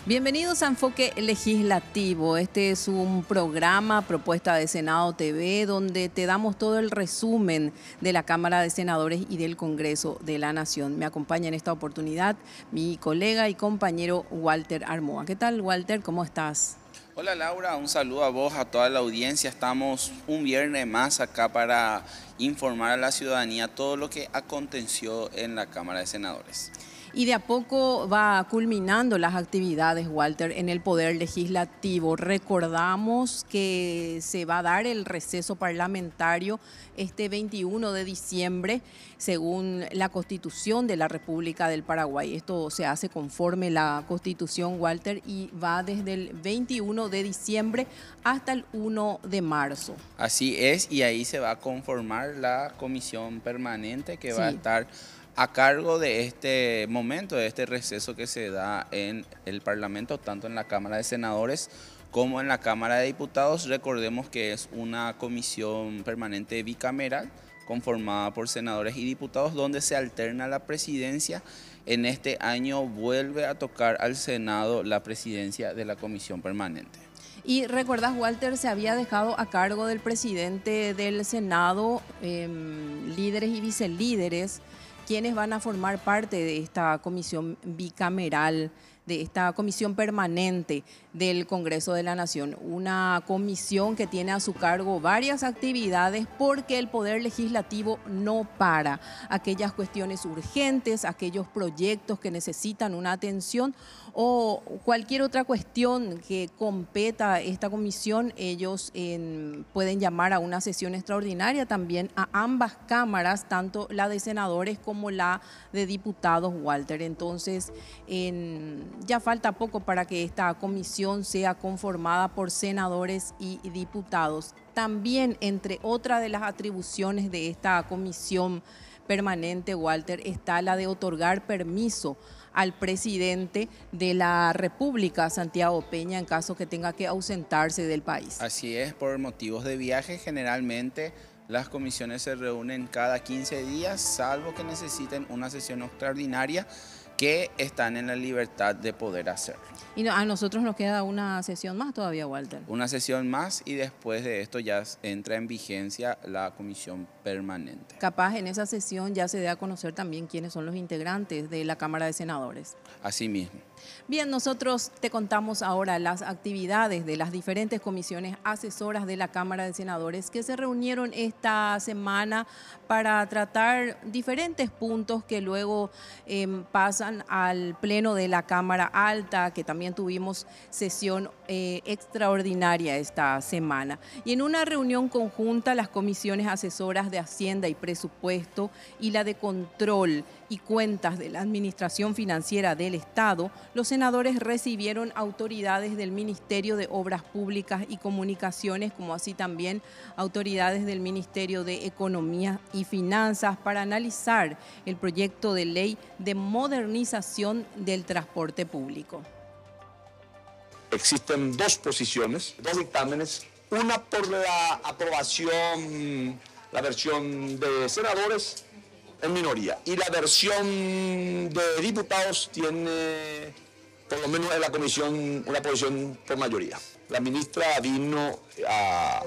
Bienvenidos a Enfoque Legislativo. Este es un programa, propuesta de Senado TV, donde te damos todo el resumen de la Cámara de Senadores y del Congreso de la Nación. Me acompaña en esta oportunidad mi colega y compañero Walter Armoa. ¿Qué tal, Walter? ¿Cómo estás? Hola Laura, un saludo a vos, a toda la audiencia. Estamos un viernes más acá para informar a la ciudadanía todo lo que aconteció en la Cámara de Senadores. Y de a poco va culminando las actividades, Walter, en el Poder Legislativo. Recordamos que se va a dar el receso parlamentario este 21 de diciembre, según la Constitución de la República del Paraguay. Esto se hace conforme la Constitución, Walter, y va desde el 21 de diciembre hasta el 1 de marzo. Así es, y ahí se va a conformar la comisión permanente que va a estar a cargo de este momento, de este receso que se da en el Parlamento, tanto en la Cámara de Senadores como en la Cámara de Diputados. Recordemos que es una comisión permanente bicameral conformada por senadores y diputados, donde se alterna la presidencia. En este año vuelve a tocar al Senado la presidencia de la comisión permanente. Y recuerdas, Walter, se había dejado a cargo del presidente del Senado, líderes y vicelíderes, quienes van a formar parte de esta comisión bicameral, de esta comisión permanente del Congreso de la Nación. Una comisión que tiene a su cargo varias actividades porque el Poder Legislativo no para. Aquellas cuestiones urgentes, aquellos proyectos que necesitan una atención o cualquier otra cuestión que competa a esta comisión, ellos pueden llamar a una sesión extraordinaria también a ambas cámaras, tanto la de senadores como la de diputados, Walter. Entonces, ya falta poco para que esta comisión sea conformada por senadores y diputados. También, entre otras de las atribuciones de esta comisión permanente, Walter, está la de otorgar permiso al presidente de la República, Santiago Peña, en caso que tenga que ausentarse del país. Así es, por motivos de viaje, generalmente las comisiones se reúnen cada 15 días, salvo que necesiten una sesión extraordinaria, que están en la libertad de poder hacerlo. Y a nosotros nos queda una sesión más todavía, Walter. Una sesión más y después de esto ya entra en vigencia la comisión permanente. Capaz en esa sesión ya se dé a conocer también quiénes son los integrantes de la Cámara de Senadores. Así mismo. Bien, nosotros te contamos ahora las actividades de las diferentes comisiones asesoras de la Cámara de Senadores que se reunieron esta semana para tratar diferentes puntos que luego pasan al Pleno de la Cámara Alta, que también tuvimos sesión extraordinaria esta semana. Y en una reunión conjunta, las comisiones asesoras de Hacienda y Presupuesto y la de Control y Cuentas de la Administración Financiera del Estado, los senadores recibieron autoridades del Ministerio de Obras Públicas y Comunicaciones, como así también autoridades del Ministerio de Economía y Finanzas, para analizar el proyecto de ley de modernización del transporte público. Existen dos posiciones, dos dictámenes, una por la aprobación, la versión de senadores en minoría, y la versión de diputados tiene, por lo menos en la comisión, una posición por mayoría. La ministra vino a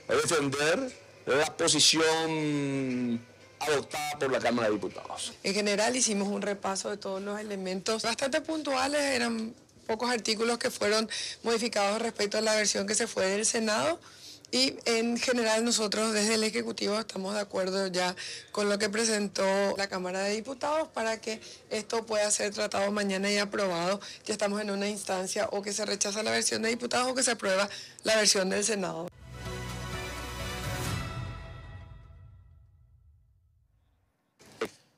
defender la posición adoptada por la Cámara de Diputados. En general hicimos un repaso de todos los elementos bastante puntuales, eran pocos artículos que fueron modificados respecto a la versión que se fue del Senado. Y en general nosotros desde el Ejecutivo estamos de acuerdo ya con lo que presentó la Cámara de Diputados para que esto pueda ser tratado mañana y aprobado. Ya estamos en una instancia o que se rechaza la versión de diputados o que se aprueba la versión del Senado.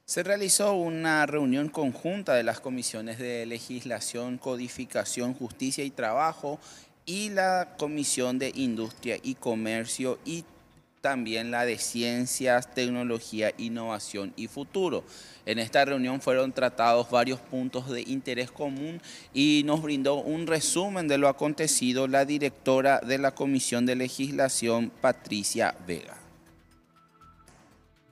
Se realizó una reunión conjunta de las comisiones de Legislación, Codificación, Justicia y Trabajo y la Comisión de Industria y Comercio y también la de Ciencias, Tecnología, Innovación y Futuro. En esta reunión fueron tratados varios puntos de interés común y nos brindó un resumen de lo acontecido la directora de la Comisión de Legislación, Patricia Vega.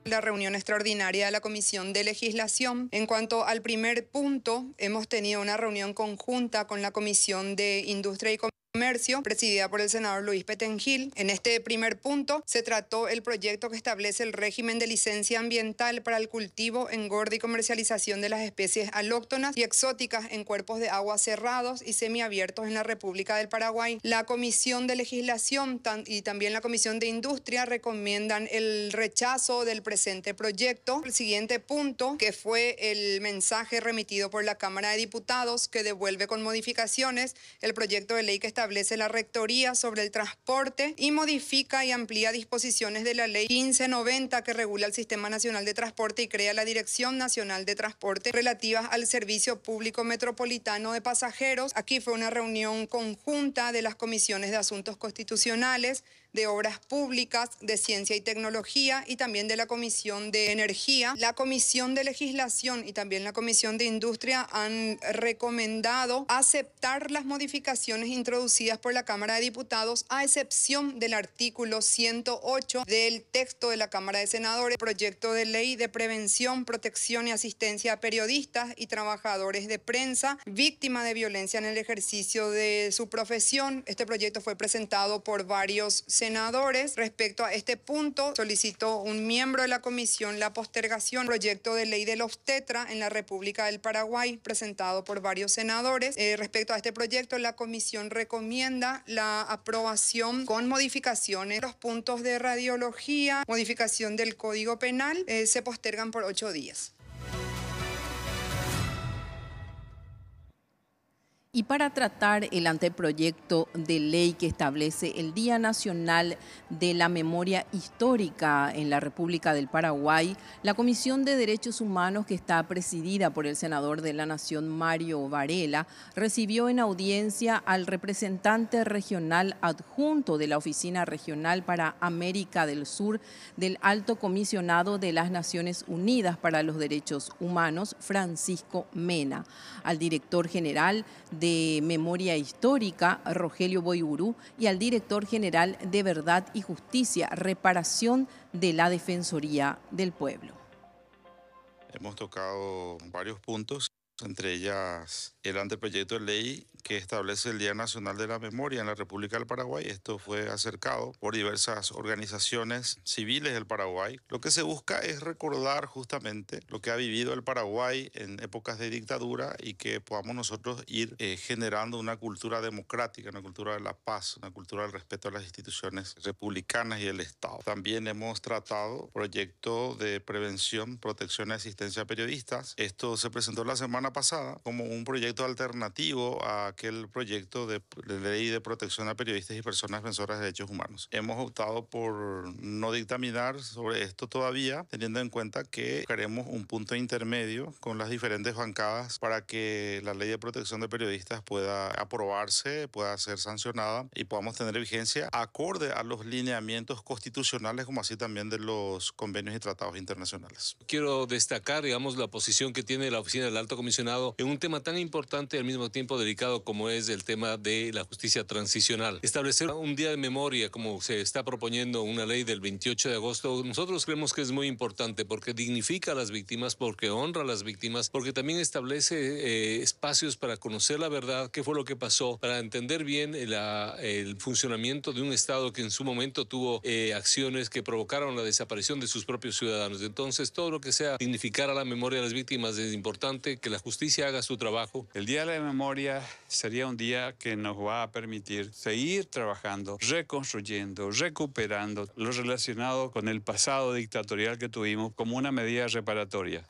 La reunión extraordinaria de la Comisión de Legislación. En cuanto al primer punto, hemos tenido una reunión conjunta con la Comisión de Industria y Comercio, presidida por el senador Luis Petengil. En este primer punto se trató el proyecto que establece el régimen de licencia ambiental para el cultivo, engorde y comercialización de las especies alóctonas y exóticas en cuerpos de agua cerrados y semiabiertos en la República del Paraguay. La Comisión de Legislación y también la Comisión de Industria recomiendan el rechazo del presente proyecto. El siguiente punto, que fue el mensaje remitido por la Cámara de Diputados, que devuelve con modificaciones el proyecto de ley que establece la Rectoría sobre el transporte y modifica y amplía disposiciones de la Ley 1590 que regula el Sistema Nacional de Transporte y crea la Dirección Nacional de Transporte relativas al Servicio Público Metropolitano de Pasajeros. Aquí fue una reunión conjunta de las comisiones de Asuntos Constitucionales, de Obras Públicas, de Ciencia y Tecnología y también de la Comisión de Energía. La Comisión de Legislación y también la Comisión de Industria han recomendado aceptar las modificaciones introducidas por la Cámara de Diputados, a excepción del artículo 108 del texto de la Cámara de Senadores, proyecto de ley de prevención, protección y asistencia a periodistas y trabajadores de prensa víctimas de violencia en el ejercicio de su profesión. Este proyecto fue presentado por varios senadores. Respecto a este punto, solicitó un miembro de la comisión la postergación del proyecto de ley del obstetra en la República del Paraguay, presentado por varios senadores. Respecto a este proyecto, la comisión recomienda la aprobación con modificaciones. Los puntos de radiología, modificación del Código Penal, se postergan por 8 días. Y para tratar el anteproyecto de ley que establece el Día Nacional de la Memoria Histórica en la República del Paraguay, la Comisión de Derechos Humanos, que está presidida por el senador de la Nación Mario Varela, recibió en audiencia al representante regional adjunto de la Oficina Regional para América del Sur del Alto Comisionado de las Naciones Unidas para los Derechos Humanos, Francisco Mena, al director general de Memoria Histórica, Rogelio Boiburu, y al director general de Verdad y Justicia, Reparación de la Defensoría del Pueblo. Hemos tocado varios puntos, entre ellas el anteproyecto de ley que establece el Día Nacional de la Memoria en la República del Paraguay. Esto fue acercado por diversas organizaciones civiles del Paraguay. Lo que se busca es recordar justamente lo que ha vivido el Paraguay en épocas de dictadura y que podamos nosotros ir generando una cultura democrática, una cultura de la paz, una cultura del respeto a las instituciones republicanas y el Estado. También hemos tratado proyecto de prevención, protección y asistencia a periodistas. Esto se presentó la semana pasada como un proyecto alternativo a aquel proyecto de ley de protección a periodistas y personas defensoras de derechos humanos. Hemos optado por no dictaminar sobre esto todavía, teniendo en cuenta que queremos un punto intermedio con las diferentes bancadas para que la ley de protección de periodistas pueda aprobarse, pueda ser sancionada y podamos tener vigencia acorde a los lineamientos constitucionales, como así también de los convenios y tratados internacionales. Quiero destacar, digamos, la posición que tiene la Oficina del Alto Comisionado en un tema tan importante y al mismo tiempo delicado como es el tema de la justicia transicional. Establecer un día de memoria, como se está proponiendo una ley del 28 de agosto, nosotros creemos que es muy importante porque dignifica a las víctimas, porque honra a las víctimas, porque también establece espacios para conocer la verdad, qué fue lo que pasó, para entender bien el funcionamiento de un Estado que en su momento tuvo acciones que provocaron la desaparición de sus propios ciudadanos. Entonces, todo lo que sea dignificar a la memoria de las víctimas es importante, que la justicia haga su trabajo. El Día de la Memoria sería un día que nos va a permitir seguir trabajando, reconstruyendo, recuperando lo relacionado con el pasado dictatorial que tuvimos como una medida reparatoria.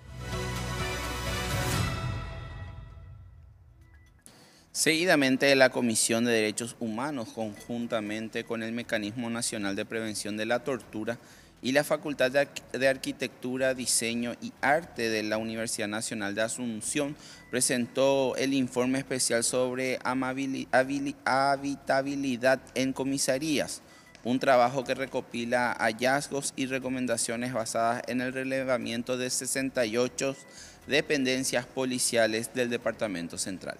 Seguidamente, la Comisión de Derechos Humanos, conjuntamente con el Mecanismo Nacional de Prevención de la Tortura y la Facultad de Arquitectura, Diseño y Arte de la Universidad Nacional de Asunción, presentó el informe especial sobre habitabilidad en comisarías, un trabajo que recopila hallazgos y recomendaciones basadas en el relevamiento de 68 dependencias policiales del Departamento Central.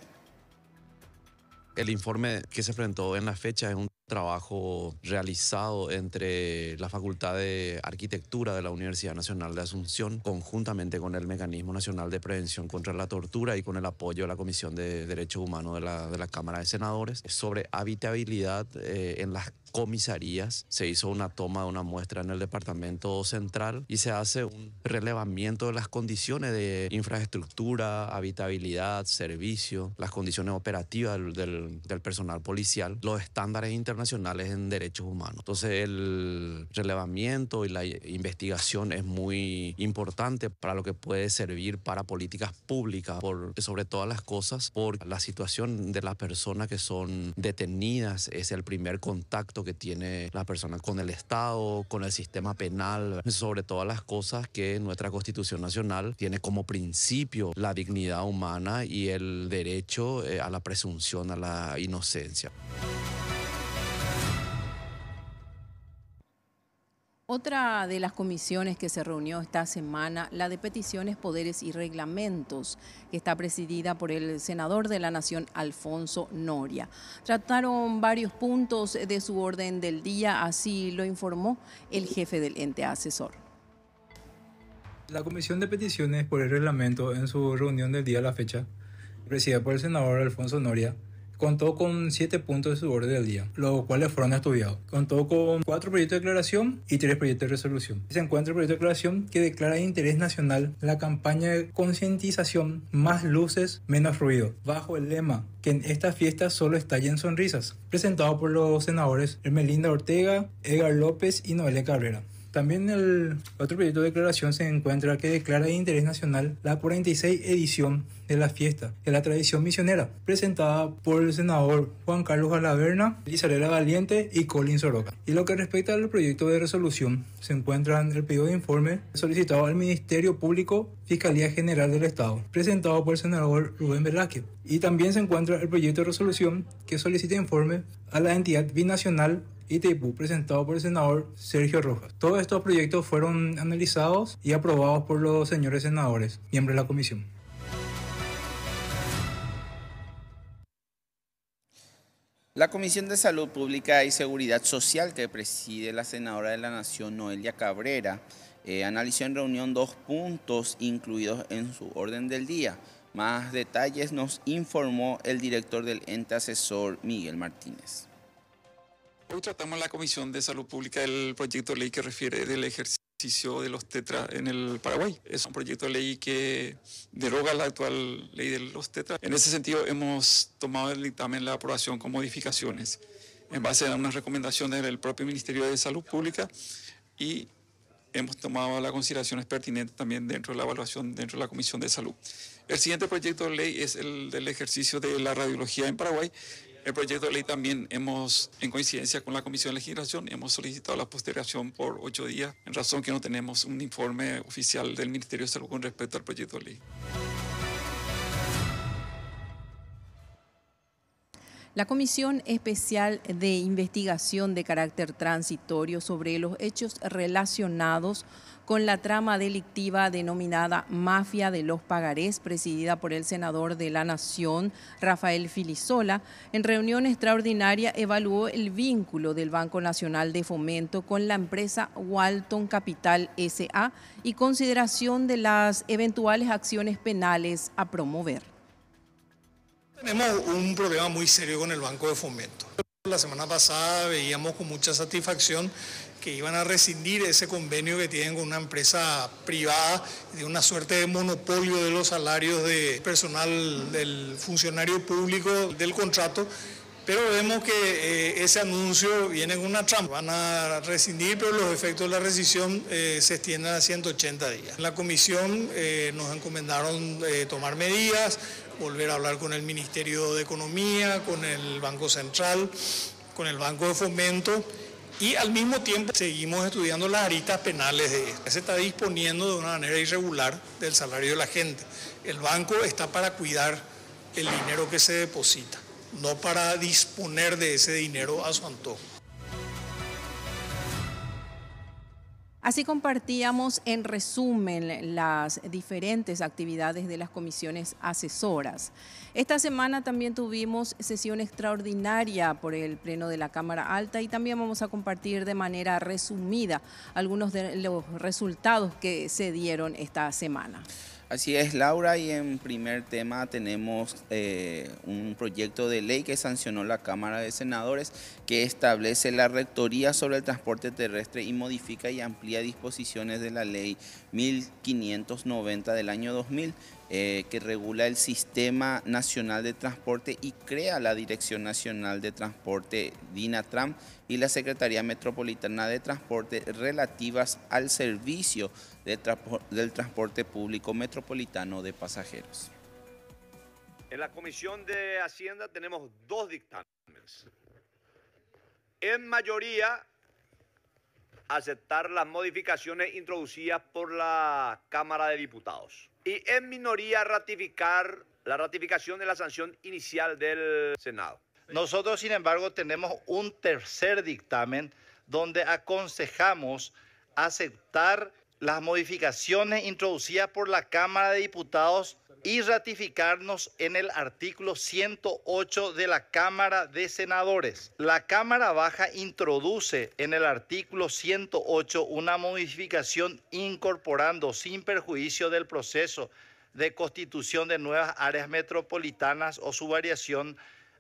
El informe que se presentó en la fecha es un trabajo realizado entre la Facultad de Arquitectura de la Universidad Nacional de Asunción, conjuntamente con el Mecanismo Nacional de Prevención contra la Tortura y con el apoyo de la Comisión de Derechos Humanos de la Cámara de Senadores, sobre habitabilidad en las comisarías. Se hizo una toma de una muestra en el Departamento Central y se hace un relevamiento de las condiciones de infraestructura, habitabilidad, servicio, las condiciones operativas del personal policial, los estándares internacionales en derechos humanos. Entonces el relevamiento y la investigación es muy importante para lo que puede servir para políticas públicas, sobre todas las cosas, por la situación de las personas que son detenidas. Es el primer contacto que tiene la persona con el Estado, con el sistema penal, sobre todas las cosas que nuestra Constitución Nacional tiene como principio la dignidad humana y el derecho a la presunción a la inocencia. Otra de las comisiones que se reunió esta semana, la de Peticiones, Poderes y Reglamentos, que está presidida por el senador de la Nación, Alfonso Noria. Trataron varios puntos de su orden del día, así lo informó el jefe del ente asesor. La Comisión de Peticiones por el Reglamento, en su reunión del día a la fecha, presidida por el senador Alfonso Noria, contó con 7 puntos de su orden del día, los cuales fueron estudiados. Contó con 4 proyectos de declaración y 3 proyectos de resolución. Se encuentra el proyecto de declaración que declara de interés nacional la campaña de concientización Más luces, menos ruido, bajo el lema que en esta fiesta solo estallen sonrisas, presentado por los senadores Ermelinda Ortega, Edgar López y Noelia Cabrera. También el otro proyecto de declaración se encuentra que declara de interés nacional la 46 edición de la fiesta de la tradición misionera, presentada por el senador Juan Carlos Alaverna, Isabela Valiente y Colin Soroka. Y lo que respecta al proyecto de resolución, se encuentra en el pedido de informe solicitado al Ministerio Público, Fiscalía General del Estado, presentado por el senador Rubén Velázquez. Y también se encuentra el proyecto de resolución que solicita informe a la entidad binacional Itaipú, presentado por el senador Sergio Rojas. Todos estos proyectos fueron analizados y aprobados por los señores senadores, miembros de la comisión. La Comisión de Salud Pública y Seguridad Social, que preside la senadora de la Nación, Noelia Cabrera, analizó en reunión 2 puntos incluidos en su orden del día. Más detalles nos informó el director del ente asesor, Miguel Martínez. Hoy tratamos en la Comisión de Salud Pública el proyecto de ley que refiere del ejercicio de los TETRA en el Paraguay. Es un proyecto de ley que deroga la actual ley de los TETRA. En ese sentido, hemos tomado el dictamen, la aprobación con modificaciones en base a unas recomendaciones del propio Ministerio de Salud Pública y hemos tomado las consideraciones pertinentes también dentro de la evaluación dentro de la Comisión de Salud. El siguiente proyecto de ley es el del ejercicio de la radiología en Paraguay. El proyecto de ley también en coincidencia con la Comisión de Legislación, hemos solicitado la postergación por 8 días, en razón que no tenemos un informe oficial del Ministerio de Salud con respecto al proyecto de ley. La Comisión Especial de Investigación de Carácter Transitorio sobre los hechos relacionados con la trama delictiva denominada Mafia de los Pagarés, presidida por el senador de la Nación, Rafael Filisola, en reunión extraordinaria evaluó el vínculo del Banco Nacional de Fomento con la empresa Walton Capital S.A. y consideración de las eventuales acciones penales a promover. Tenemos un problema muy serio con el Banco de Fomento. La semana pasada veíamos con mucha satisfacción que iban a rescindir ese convenio que tienen con una empresa privada de una suerte de monopolio de los salarios de personal del funcionario público del contrato, pero vemos que ese anuncio viene con una trampa. Van a rescindir, pero los efectos de la rescisión se extienden a 180 días. En la comisión nos encomendaron tomar medidas, volver a hablar con el Ministerio de Economía, con el Banco Central, con el Banco de Fomento y al mismo tiempo seguimos estudiando las aristas penales de esto. Se está disponiendo de una manera irregular del salario de la gente. El banco está para cuidar el dinero que se deposita, no para disponer de ese dinero a su antojo. Así compartíamos en resumen las diferentes actividades de las comisiones asesoras. Esta semana también tuvimos sesión extraordinaria por el Pleno de la Cámara Alta y también vamos a compartir de manera resumida algunos de los resultados que se dieron esta semana. Así es, Laura, y en primer tema tenemos un proyecto de ley que sancionó la Cámara de Senadores que establece la Rectoría sobre el transporte terrestre y modifica y amplía disposiciones de la Ley 1590 del año 2000 que regula el Sistema Nacional de Transporte y crea la Dirección Nacional de Transporte DINATRAN y la Secretaría Metropolitana de Transporte relativas al servicio del transporte público metropolitano de pasajeros. En la Comisión de Hacienda tenemos 2 dictámenes. En mayoría, aceptar las modificaciones introducidas por la Cámara de Diputados. Y en minoría, ratificar la ratificación de la sanción inicial del Senado. Nosotros, sin embargo, tenemos un tercer dictamen donde aconsejamos aceptar las modificaciones introducidas por la Cámara de Diputados y ratificarnos en el artículo 108 de la Cámara de Senadores. La Cámara Baja introduce en el artículo 108 una modificación incorporando sin perjuicio del proceso de constitución de nuevas áreas metropolitanas o su variación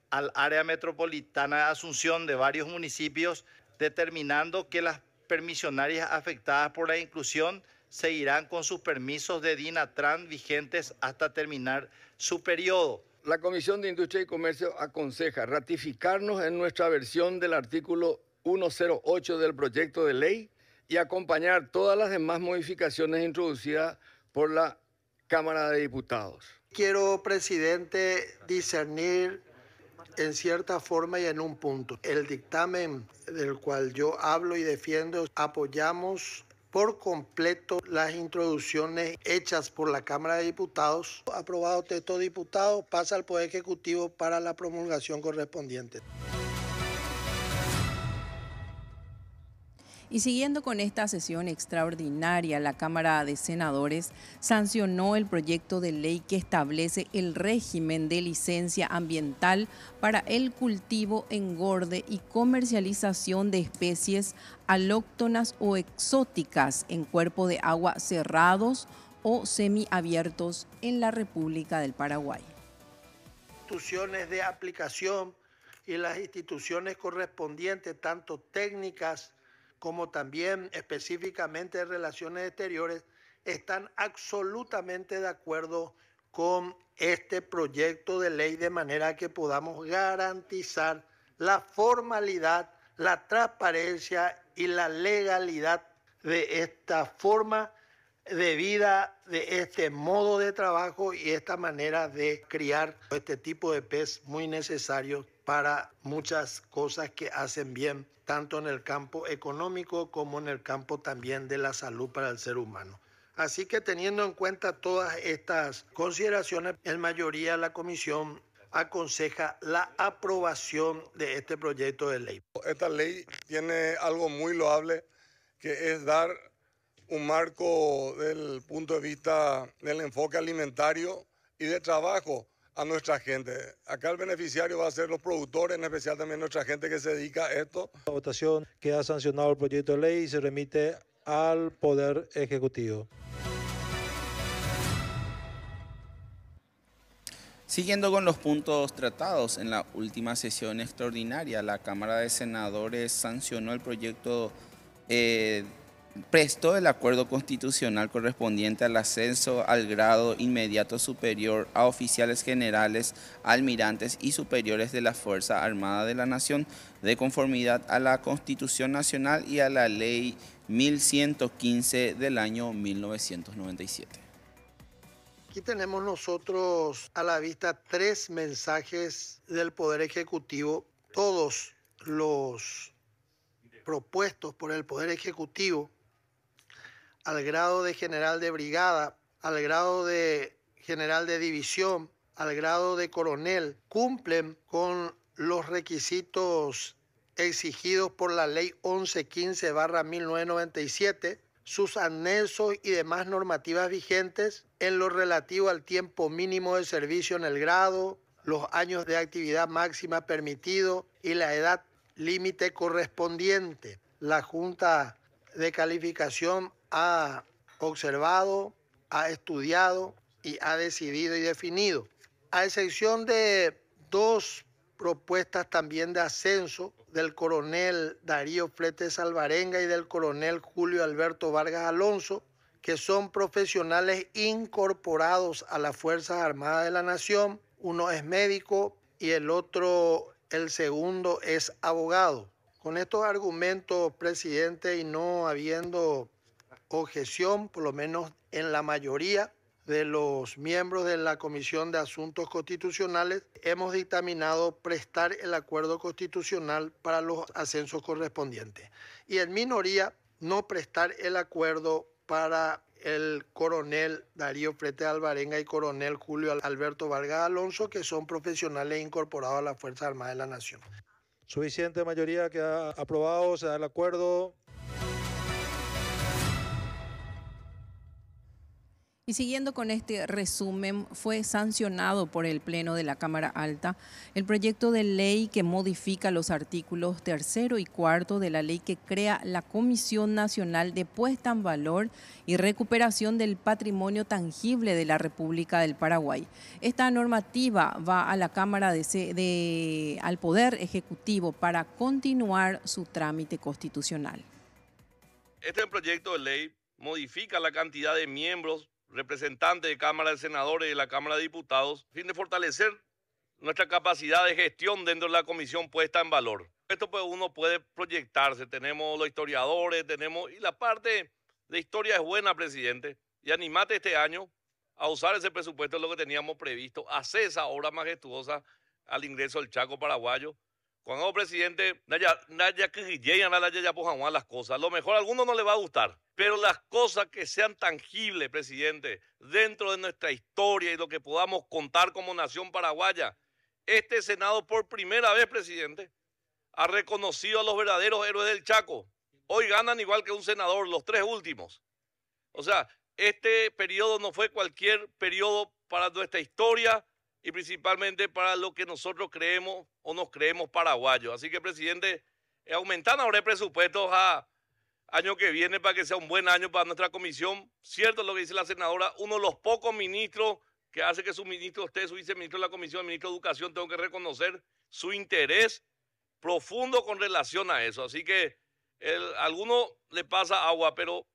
al área metropolitana de Asunción de varios municipios, determinando que las permisionarias afectadas por la inclusión seguirán con sus permisos de DINATRAN vigentes hasta terminar su periodo. La Comisión de Industria y Comercio aconseja ratificarnos en nuestra versión del artículo 108 del proyecto de ley y acompañar todas las demás modificaciones introducidas por la Cámara de Diputados. Quiero, presidente, discernir en cierta forma y en un punto. El dictamen del cual yo hablo y defiendo, apoyamos por completo las introducciones hechas por la Cámara de Diputados. Aprobado texto diputado, pasa al Poder Ejecutivo para la promulgación correspondiente. Y siguiendo con esta sesión extraordinaria, la Cámara de Senadores sancionó el proyecto de ley que establece el régimen de licencia ambiental para el cultivo, engorde y comercialización de especies alóctonas o exóticas en cuerpos de agua cerrados o semiabiertos en la República del Paraguay. Instituciones de aplicación y las instituciones correspondientes, tanto técnicas como también específicamente de Relaciones Exteriores, están absolutamente de acuerdo con este proyecto de ley de manera que podamos garantizar la formalidad, la transparencia y la legalidad de esta forma de vida, de este modo de trabajo y esta manera de criar este tipo de pez muy necesario para muchas cosas que hacen bien, tanto en el campo económico como en el campo también de la salud para el ser humano. Así que teniendo en cuenta todas estas consideraciones, en mayoría la Comisión aconseja la aprobación de este proyecto de ley. Esta ley tiene algo muy loable, que es dar un marco del punto de vista del enfoque alimentario y de trabajo a nuestra gente. Acá el beneficiario va a ser los productores, en especial también nuestra gente que se dedica a esto. La votación queda sancionado el proyecto de ley y se remite al Poder Ejecutivo. Siguiendo con los puntos tratados en la última sesión extraordinaria, la Cámara de Senadores sancionó el proyecto prestó el acuerdo constitucional correspondiente al ascenso al grado inmediato superior a oficiales generales, almirantes y superiores de la Fuerza Armada de la Nación, de conformidad a la Constitución Nacional y a la Ley 1115 del año 1997. Aquí tenemos nosotros a la vista 3 mensajes del Poder Ejecutivo, todos los propuestos por el Poder Ejecutivo al grado de general de brigada, al grado de general de división, al grado de coronel, cumplen con los requisitos exigidos por la Ley 1115/1997, sus anexos y demás normativas vigentes en lo relativo al tiempo mínimo de servicio en el grado, los años de actividad máxima permitido y la edad límite correspondiente. La Junta de Calificación ha observado, ha estudiado y ha decidido y definido. A excepción de 2 propuestas también de ascenso del coronel Darío Fletes Alvarenga y del coronel Julio Alberto Vargas Alonso, que son profesionales incorporados a las Fuerzas Armadas de la Nación. Uno es médico y el segundo es abogado. Con estos argumentos, presidente, y no habiendo objeción, por lo menos en la mayoría de los miembros de la Comisión de Asuntos Constitucionales, hemos dictaminado prestar el acuerdo constitucional para los ascensos correspondientes. Y en minoría, no prestar el acuerdo para el coronel Darío Fletes Alvarenga y coronel Julio Alberto Vargas Alonso, que son profesionales incorporados a las Fuerzas Armadas de la Nación. Suficiente mayoría que ha aprobado, se da el acuerdo. Y siguiendo con este resumen, fue sancionado por el Pleno de la Cámara Alta el proyecto de ley que modifica los artículos 3º y 4º de la ley que crea la Comisión Nacional de Puesta en Valor y Recuperación del Patrimonio Tangible de la República del Paraguay. Esta normativa va a la Cámara al Poder Ejecutivo para continuar su trámite constitucional. Este proyecto de ley modifica la cantidad de miembros representantes de Cámara de Senadores y de la Cámara de Diputados, a fin de fortalecer nuestra capacidad de gestión dentro de la comisión puesta en valor. Esto pues uno puede proyectarse, tenemos los historiadores, y la parte de historia es buena, presidente, y animate este año a usar ese presupuesto, lo que teníamos previsto, hacer esa obra majestuosa al ingreso del Chaco paraguayo. Cuando presidente, las cosas, a lo mejor a algunos no le va a gustar, pero las cosas que sean tangibles, presidente, dentro de nuestra historia y lo que podamos contar como nación paraguaya, este Senado por primera vez, presidente, ha reconocido a los verdaderos héroes del Chaco. Hoy ganan igual que un senador, los 3 últimos. O sea, este periodo no fue cualquier periodo para nuestra historia y principalmente para lo que nosotros creemos o nos creemos paraguayos. Así que, presidente, aumentan ahora el presupuesto a año que viene para que sea un buen año para nuestra comisión. Cierto lo que dice la senadora, uno de los pocos ministros que hace que su ministro esté, su viceministro de la comisión, el ministro de Educación, tengo que reconocer su interés profundo con relación a eso. Así que a alguno le pasa agua, pero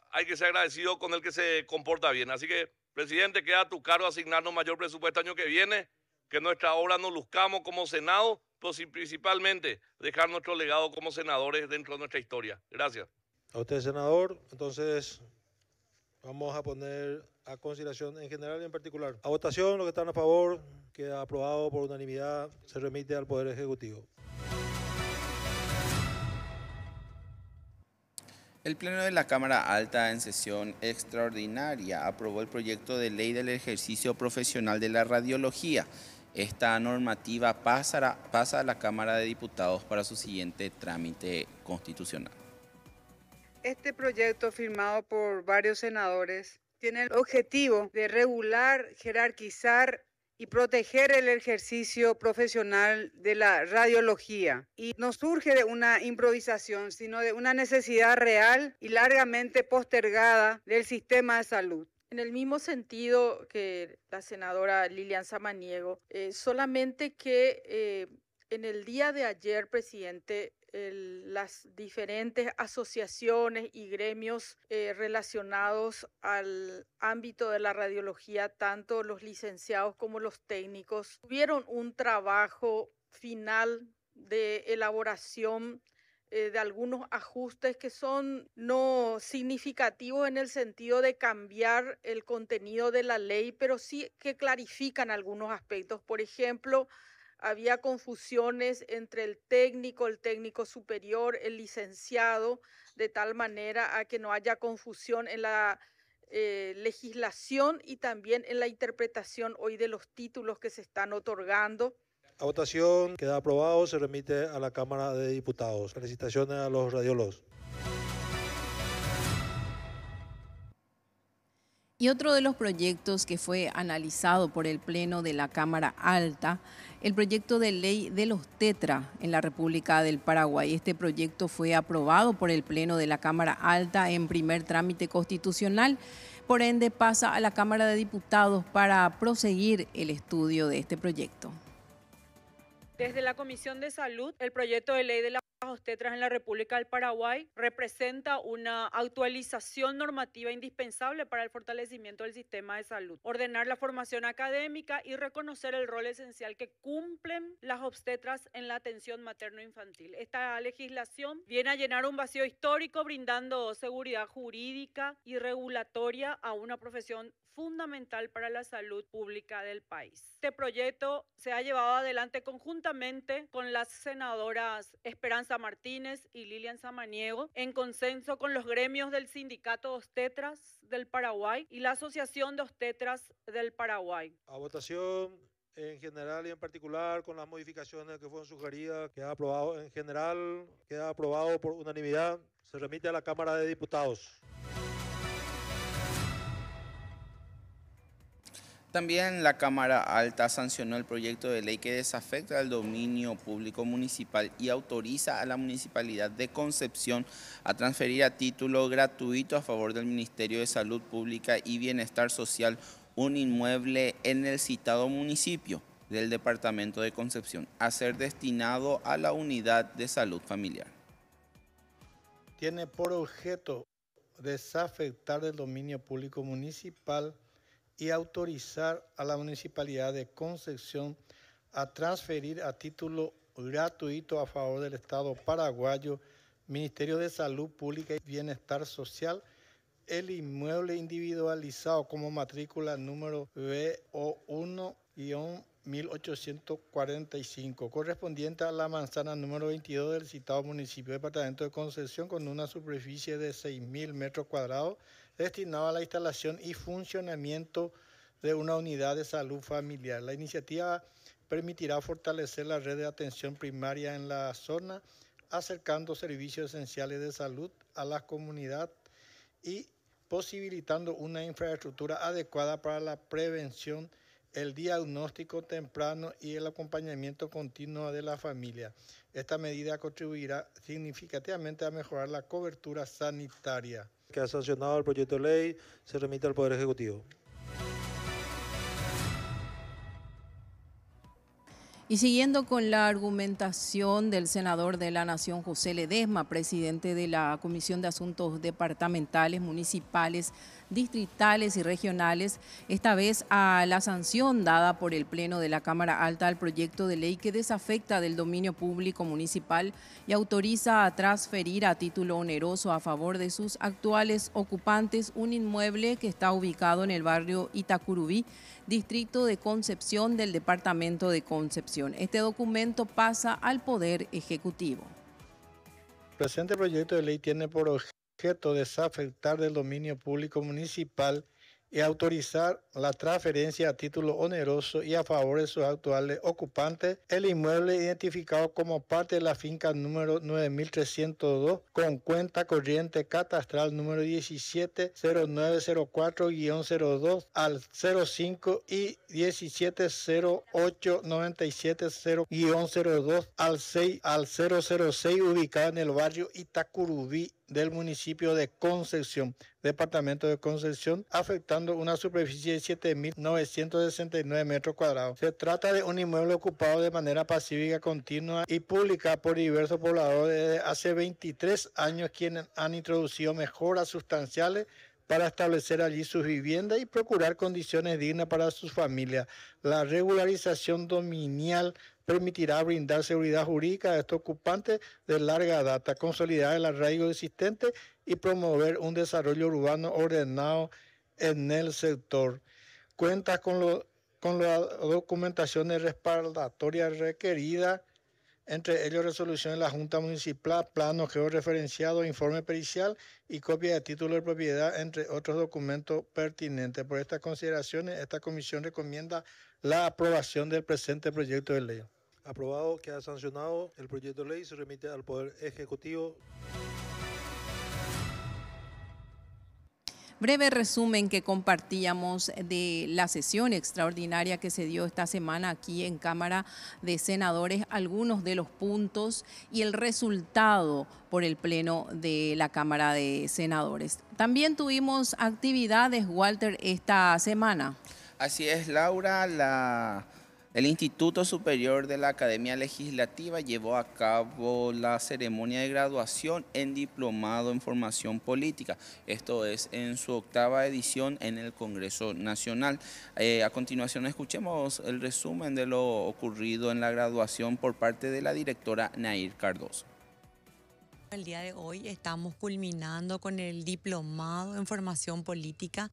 hay que ser agradecido con el que se comporta bien. Así que, presidente, queda a tu cargo asignarnos mayor presupuesto año que viene, que nuestra obra nos luzcamos como Senado, pero principalmente dejar nuestro legado como senadores dentro de nuestra historia. Gracias. A usted, senador. Entonces, vamos a poner a consideración en general y en particular. A votación, los que están a favor, queda aprobado por unanimidad, se remite al Poder Ejecutivo. El Pleno de la Cámara Alta en sesión extraordinaria aprobó el proyecto de ley del ejercicio profesional de la radiología. Esta normativa pasa a la Cámara de Diputados para su siguiente trámite constitucional. Este proyecto, firmado por varios senadores, tiene el objetivo de regular, jerarquizar y proteger el ejercicio profesional de la radiología. Y no surge de una improvisación, sino de una necesidad real y largamente postergada del sistema de salud. En el mismo sentido que la senadora Lilian Samaniego, solamente que en el día de ayer, presidente, las diferentes asociaciones y gremios relacionados al ámbito de la radiología, tanto los licenciados como los técnicos, tuvieron un trabajo final de elaboración de algunos ajustes que son no significativos en el sentido de cambiar el contenido de la ley, pero sí que clarifican algunos aspectos. Por ejemplo, había confusiones entre el técnico superior, el licenciado, de tal manera a que no haya confusión en la legislación y también en la interpretación hoy de los títulos que se están otorgando. A votación, queda aprobado, se remite a la Cámara de Diputados. Felicitaciones a los radiólogos. Y otro de los proyectos que fue analizado por el Pleno de la Cámara Alta, el proyecto de ley de los TETRA en la República del Paraguay. Este proyecto fue aprobado por el Pleno de la Cámara Alta en primer trámite constitucional. Por ende, pasa a la Cámara de Diputados para proseguir el estudio de este proyecto. Desde la Comisión de Salud, el proyecto de ley de las obstetras en la República del Paraguay representa una actualización normativa indispensable para el fortalecimiento del sistema de salud, ordenar la formación académica y reconocer el rol esencial que cumplen las obstetras en la atención materno-infantil. Esta legislación viene a llenar un vacío histórico, brindando seguridad jurídica y regulatoria a una profesión fundamental para la salud pública del país. Este proyecto se ha llevado adelante conjuntamente con las senadoras Esperanza Martínez y Lilian Samaniego, en consenso con los gremios del Sindicato de Obstetras del Paraguay y la Asociación de Obstetras del Paraguay. A votación en general y en particular con las modificaciones que fueron sugeridas, queda aprobado en general, queda aprobado por unanimidad, se remite a la Cámara de Diputados. También la Cámara Alta sancionó el proyecto de ley que desafecta el dominio público municipal y autoriza a la Municipalidad de Concepción a transferir a título gratuito a favor del Ministerio de Salud Pública y Bienestar Social un inmueble en el citado municipio del departamento de Concepción a ser destinado a la unidad de salud familiar. Tiene por objeto desafectar del dominio público municipal y autorizar a la Municipalidad de Concepción a transferir a título gratuito a favor del Estado paraguayo, Ministerio de Salud Pública y Bienestar Social, el inmueble individualizado como matrícula número BO1-1845, correspondiente a la manzana número 22 del citado municipio departamento de Concepción, con una superficie de 6.000 metros cuadrados, destinado a la instalación y funcionamiento de una unidad de salud familiar. La iniciativa permitirá fortalecer la red de atención primaria en la zona, acercando servicios esenciales de salud a la comunidad y posibilitando una infraestructura adecuada para la prevención, el diagnóstico temprano y el acompañamiento continuo de la familia. Esta medida contribuirá significativamente a mejorar la cobertura sanitaria. Que ha sancionado el proyecto de ley, se remite al Poder Ejecutivo. Y siguiendo con la argumentación del senador de la Nación, José Ledesma, presidente de la Comisión de Asuntos Departamentales, Municipales, Distritales y Regionales, esta vez a la sanción dada por el Pleno de la Cámara Alta al proyecto de ley que desafecta del dominio público municipal y autoriza a transferir a título oneroso a favor de sus actuales ocupantes un inmueble que está ubicado en el barrio Itacurubí, distrito de Concepción del departamento de Concepción. Este documento pasa al Poder Ejecutivo. El presente proyecto de ley tiene por objeto desafectar del dominio público municipal y autorizar la transferencia a título oneroso y a favor de sus actuales ocupantes el inmueble identificado como parte de la finca número 9302 con cuenta corriente catastral número 170904-02 al 05 y 170897-02 al 006 ubicado en el barrio Itacurubí del municipio de Concepción, departamento de Concepción, afectando una superficie de 7.969 metros cuadrados. Se trata de un inmueble ocupado de manera pacífica, continua y pública por diversos pobladores desde hace 23 años, quienes han introducido mejoras sustanciales para establecer allí sus viviendas y procurar condiciones dignas para sus familias. La regularización dominial permitirá brindar seguridad jurídica a estos ocupantes de larga data, consolidar el arraigo existente y promover un desarrollo urbano ordenado en el sector. Cuenta con la documentación respaldatoria requerida, entre ellos resolución de la Junta Municipal, plano georreferenciado, informe pericial y copia de título de propiedad, entre otros documentos pertinentes. Por estas consideraciones, esta comisión recomienda la aprobación del presente proyecto de ley. Aprobado, queda sancionado el proyecto de ley, se remite al Poder Ejecutivo. breve resumen que compartíamos de la sesión extraordinaria que se dio esta semana aquí en Cámara de Senadores, algunos de los puntos y el resultado por el Pleno de la Cámara de Senadores. También tuvimos actividades, Walter, esta semana. Así es, Laura. El Instituto Superior de la Academia Legislativa llevó a cabo la ceremonia de graduación en Diplomado en Formación Política. Esto es en su 8ª edición en el Congreso Nacional. A continuación escuchemos el resumen de lo ocurrido en la graduación por parte de la directora Nair Cardoso. El día de hoy estamos culminando con el Diplomado en Formación Política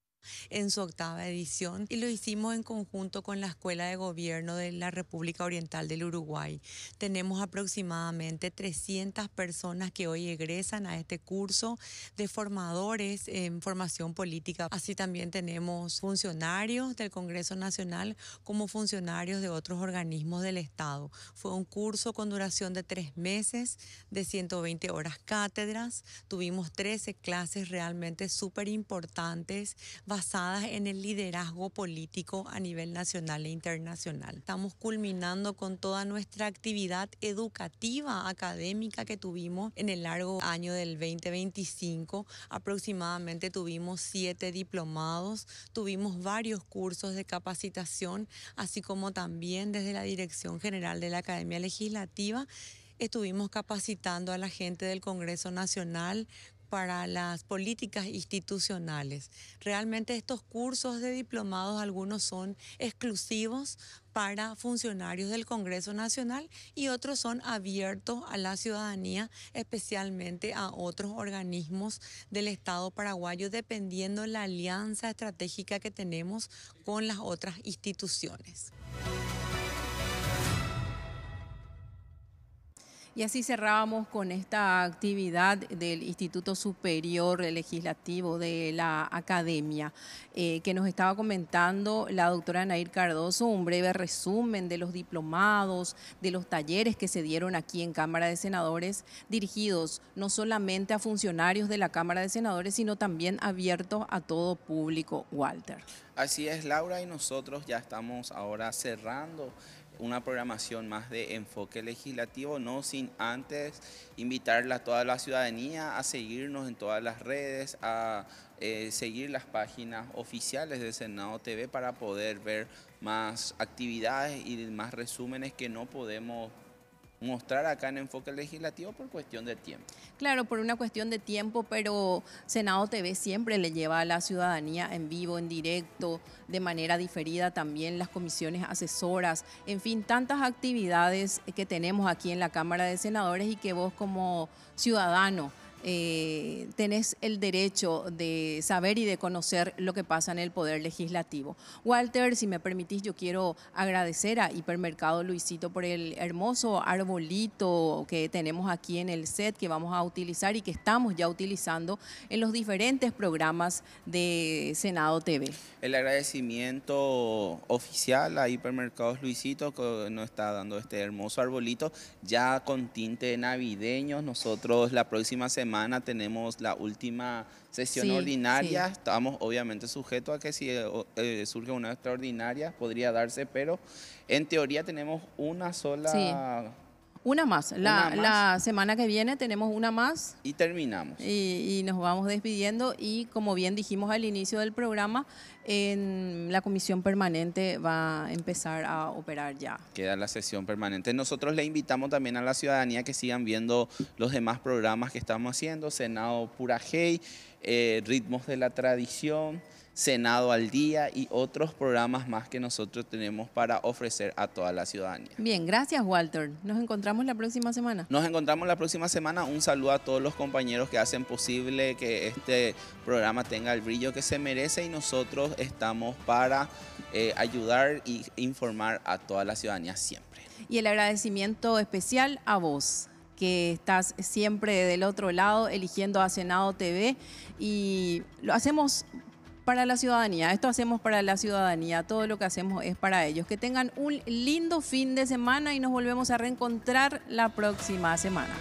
en su 8ª edición y lo hicimos en conjunto con la Escuela de Gobierno de la República Oriental del Uruguay. Tenemos aproximadamente 300 personas que hoy egresan a este curso de formadores en formación política. Así también tenemos funcionarios del Congreso Nacional como funcionarios de otros organismos del Estado. Fue un curso con duración de 3 meses, de 120 horas cátedras. Tuvimos 13 clases realmente súper importantes, basadas en el liderazgo político a nivel nacional e internacional. Estamos culminando con toda nuestra actividad educativa, académica que tuvimos en el largo año del 2025. Aproximadamente tuvimos 7 diplomados, tuvimos varios cursos de capacitación, así como también desde la Dirección General de la Academia Legislativa estuvimos capacitando a la gente del Congreso Nacional para las políticas institucionales. Realmente estos cursos de diplomados, algunos son exclusivos para funcionarios del Congreso Nacional y otros son abiertos a la ciudadanía, especialmente a otros organismos del Estado paraguayo, dependiendo de la alianza estratégica que tenemos con las otras instituciones. Y así cerrábamos con esta actividad del Instituto Superior Legislativo de la Academia, que nos estaba comentando la doctora Nair Cardoso, un breve resumen de los diplomados, de los talleres que se dieron aquí en Cámara de Senadores, dirigidos no solamente a funcionarios de la Cámara de Senadores, sino también abiertos a todo público, Walter. Así es, Laura, y nosotros ya estamos ahora cerrando una programación más de enfoque legislativo, no sin antes invitarla a toda la ciudadanía a seguirnos en todas las redes, a seguir las páginas oficiales de Senado TV para poder ver más actividades y más resúmenes que no podemos mostrar acá en Enfoque Legislativo por cuestión de tiempo. Claro, por una cuestión de tiempo, pero Senado TV siempre le lleva a la ciudadanía en vivo, en directo, de manera diferida también las comisiones asesoras, en fin, tantas actividades que tenemos aquí en la Cámara de Senadores y que vos como ciudadano tenés el derecho de saber y de conocer lo que pasa en el Poder Legislativo. Walter, si me permitís, yo quiero agradecer a Hipermercado Luisito por el hermoso arbolito que tenemos aquí en el set, que vamos a utilizar y que estamos ya utilizando en los diferentes programas de Senado TV. El agradecimiento oficial a Hipermercados Luisito, que nos está dando este hermoso arbolito, ya con tinte navideño. Nosotros la próxima semana tenemos la última sesión ordinaria. Sí. Estamos obviamente sujetos a que si surge una extraordinaria podría darse, pero en teoría tenemos una sola. Sí. Una más. La semana que viene tenemos una más. Y terminamos. Y nos vamos despidiendo y como bien dijimos al inicio del programa, en la comisión permanente va a empezar a operar ya. Queda la sesión permanente. Nosotros le invitamos también a la ciudadanía que sigan viendo los demás programas que estamos haciendo, Senado Pura Hey, Ritmos de la Tradición, Senado al Día y otros programas más que nosotros tenemos para ofrecer a toda la ciudadanía. Bien, gracias Walter. Nos encontramos la próxima semana. Nos encontramos la próxima semana. Un saludo a todos los compañeros que hacen posible que este programa tenga el brillo que se merece y nosotros estamos para ayudar e informar a toda la ciudadanía siempre. Y el agradecimiento especial a vos, que estás siempre del otro lado eligiendo a Senado TV y lo hacemos para la ciudadanía, esto hacemos para la ciudadanía, todo lo que hacemos es para ellos. Que tengan un lindo fin de semana y nos volvemos a reencontrar la próxima semana.